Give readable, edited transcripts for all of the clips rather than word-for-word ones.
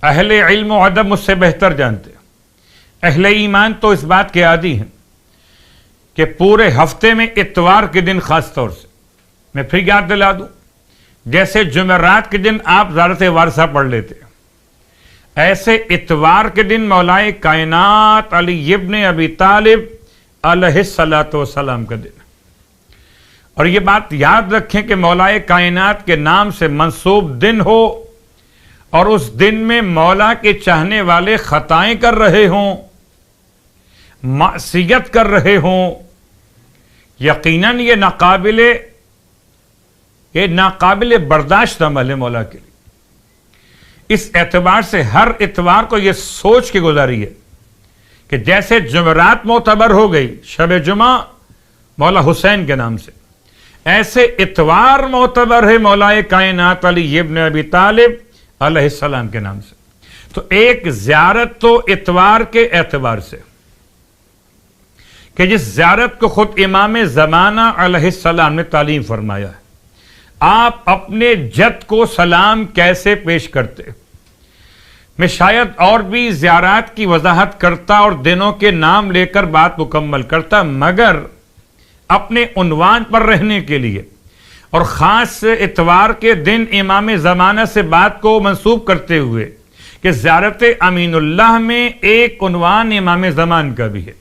اہل علم و ادب مجھ سے بہتر جانتے ہیں. اہل ایمان تو اس بات کے عادی ہیں کہ پورے ہفتے میں اتوار کے دن خاص طور سے میں پھر یاد دلا دوں، جیسے جمعرات کے دن آپ زیارت وارثہ پڑھ لیتے ہیں، ایسے اتوار کے دن مولائے کائنات علی ابن ابی طالب علیہ الصلاۃ والسلام کا دن. اور یہ بات یاد رکھیں کہ مولائے کائنات کے نام سے منسوب دن ہو اور اس دن میں مولا کے چاہنے والے خطائیں کر رہے ہوں، معصیت کر رہے ہوں، یقیناً یہ ناقابل برداشت عمل ہے مولا کے لیے. اس اعتبار سے ہر اتوار کو یہ سوچ کے گزاری ہے کہ جیسے جمعرات معتبر ہو گئی شب جمعہ مولا حسین کے نام سے، ایسے اتوار معتبر ہے مولائے کائنات علی ابن ابی طالب علیہ السلام کے نام سے. تو ایک زیارت تو اتوار کے اعتبار سے کہ جس زیارت کو خود امام زمانہ علیہ السلام نے تعلیم فرمایا ہے. آپ اپنے جد کو سلام کیسے پیش کرتے؟ میں شاید اور بھی زیارات کی وضاحت کرتا اور دنوں کے نام لے کر بات مکمل کرتا، مگر اپنے عنوان پر رہنے کے لیے اور خاص اتوار کے دن امام زمانہ سے بات کو منسوب کرتے ہوئے کہ زیارت امین اللہ میں ایک عنوان امام زمان کا بھی ہے،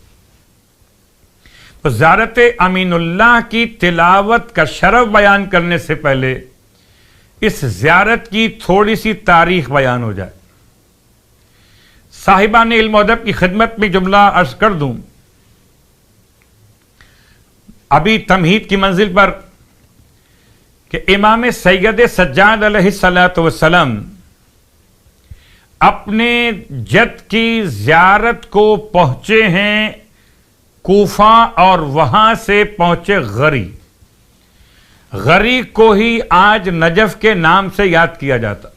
تو زیارت امین اللہ کی تلاوت کا شرف بیان کرنے سے پہلے اس زیارت کی تھوڑی سی تاریخ بیان ہو جائے. صاحبان علم و ادب کی خدمت میں جملہ عرض کر دوں، ابھی تمہید کی منزل پر کہ امام سید سجاد علیہ السلام اپنے جد کی زیارت کو پہنچے ہیں کوفہ، اور وہاں سے پہنچے غری. غری کو ہی آج نجف کے نام سے یاد کیا جاتا،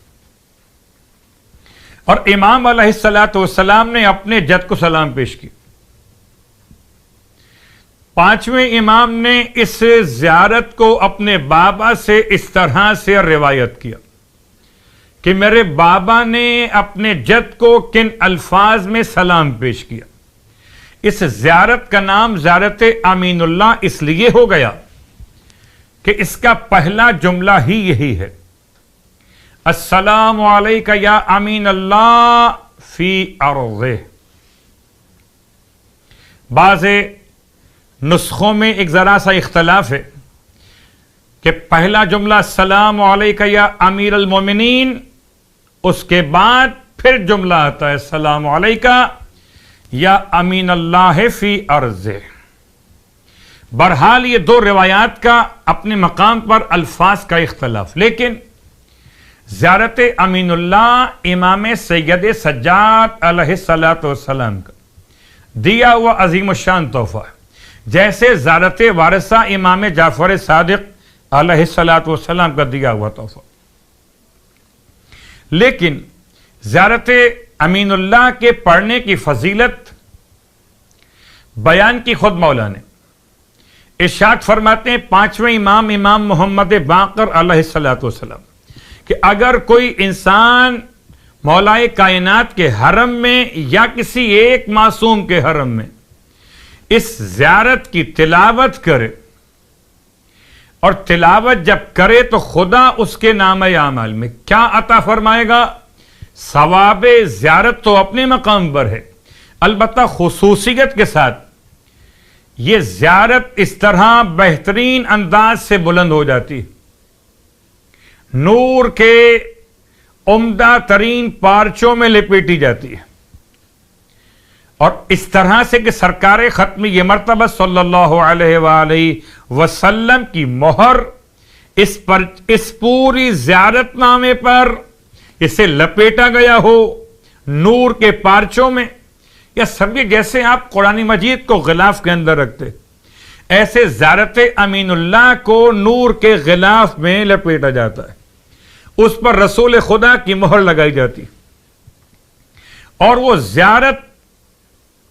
اور امام علیہ السلام نے اپنے جد کو سلام پیش کی. پانچویں امام نے اس زیارت کو اپنے بابا سے اس طرح سے روایت کیا کہ میرے بابا نے اپنے جد کو کن الفاظ میں سلام پیش کیا. اس زیارت کا نام زیارت امین اللہ اس لیے ہو گیا کہ اس کا پہلا جملہ ہی یہی ہے، السلام علیکہ یا امین اللہ فی ارضہ. بعض نسخوں میں ایک ذرا سا اختلاف ہے کہ پہلا جملہ السلام علیکہ یا امیر المومنین، اس کے بعد پھر جملہ آتا ہے السلام علیکہ یا امین اللہ فی ارضہ. بہرحال یہ دو روایات کا اپنے مقام پر الفاظ کا اختلاف، لیکن زیارت امین اللہ امام سید سجاد علیہ السلام کا دیا ہوا عظیم الشان تحفہ ہے، جیسے زیارت وارثہ امام جعفر صادق علیہ السلام کا دیا ہوا تحفہ. لیکن زیارت امین اللہ کے پڑھنے کی فضیلت بیان کی خود مولا نے. ارشاد فرماتے ہیں پانچویں امام محمد باقر علیہ السلام کہ اگر کوئی انسان مولائے کائنات کے حرم میں یا کسی ایک معصوم کے حرم میں اس زیارت کی تلاوت کرے، اور تلاوت جب کرے تو خدا اس کے نام اعمال میں کیا عطا فرمائے گا؟ ثواب زیارت تو اپنے مقام پر ہے، البتہ خصوصیت کے ساتھ یہ زیارت اس طرح بہترین انداز سے بلند ہو جاتی ہے، نور کے عمدہ ترین پارچوں میں لپیٹی جاتی ہے، اور اس طرح سے کہ سرکار ختمی یہ مرتبہ صلی اللہ علیہ وآلہ وسلم کی مہر اس پوری زیارت نامے پر اسے لپیٹا گیا ہو نور کے پارچوں میں، یا سمجھے جیسے آپ قرآن مجید کو غلاف کے اندر رکھتے، ایسے زیارت امین اللہ کو نور کے غلاف میں لپیٹا جاتا ہے، اس پر رسول خدا کی مہر لگائی جاتی، اور وہ زیارت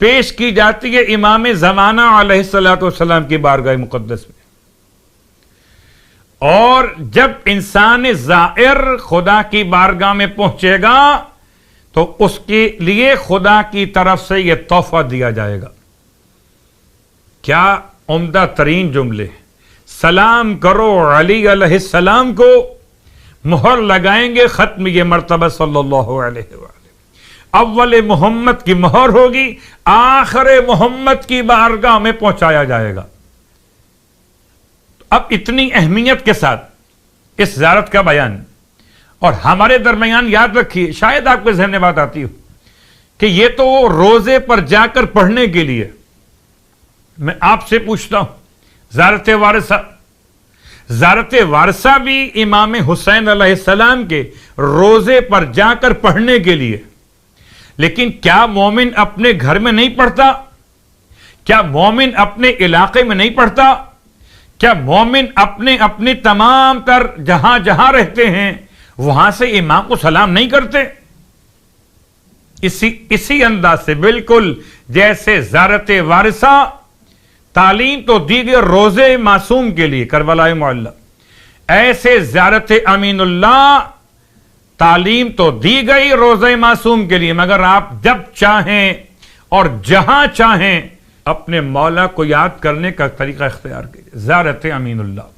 پیش کی جاتی ہے امام زمانہ علیہ السلام کی بارگاہ مقدس میں. اور جب انسان زائر خدا کی بارگاہ میں پہنچے گا تو اس کے لیے خدا کی طرف سے یہ تحفہ دیا جائے گا. کیا عمدہ ترین جملے. سلام کرو علی علیہ السلام کو، مہر لگائیں گے ختم یہ مرتبہ صلی اللہ علیہ وآلہ. اول محمد کی مہر ہوگی، آخر محمد کی بارگاہ میں پہنچایا جائے گا. اب اتنی اہمیت کے ساتھ اس زیارت کا بیان، اور ہمارے درمیان یاد رکھیے، شاید آپ کے ذہن میں بات آتی ہو کہ یہ تو روزے پر جا کر پڑھنے کے لیے. میں آپ سے پوچھتا ہوں، زیارت وارثہ بھی امام حسین علیہ السلام کے روزے پر جا کر پڑھنے کے لیے، لیکن کیا مومن اپنے گھر میں نہیں پڑھتا؟ کیا مومن اپنے علاقے میں نہیں پڑھتا؟ کیا مومن اپنے تمام تر جہاں جہاں رہتے ہیں وہاں سے امام کو سلام نہیں کرتے؟ اسی انداز سے بالکل جیسے زیارت وارثہ تعلیم تو دی گئی روزے معصوم کے لیے کربلائے معلی، ایسے زیارت امین اللہ تعلیم تو دی گئی روزے معصوم کے لیے، مگر آپ جب چاہیں اور جہاں چاہیں اپنے مولا کو یاد کرنے کا طریقہ اختیار کیجیے. زیارت امین اللہ.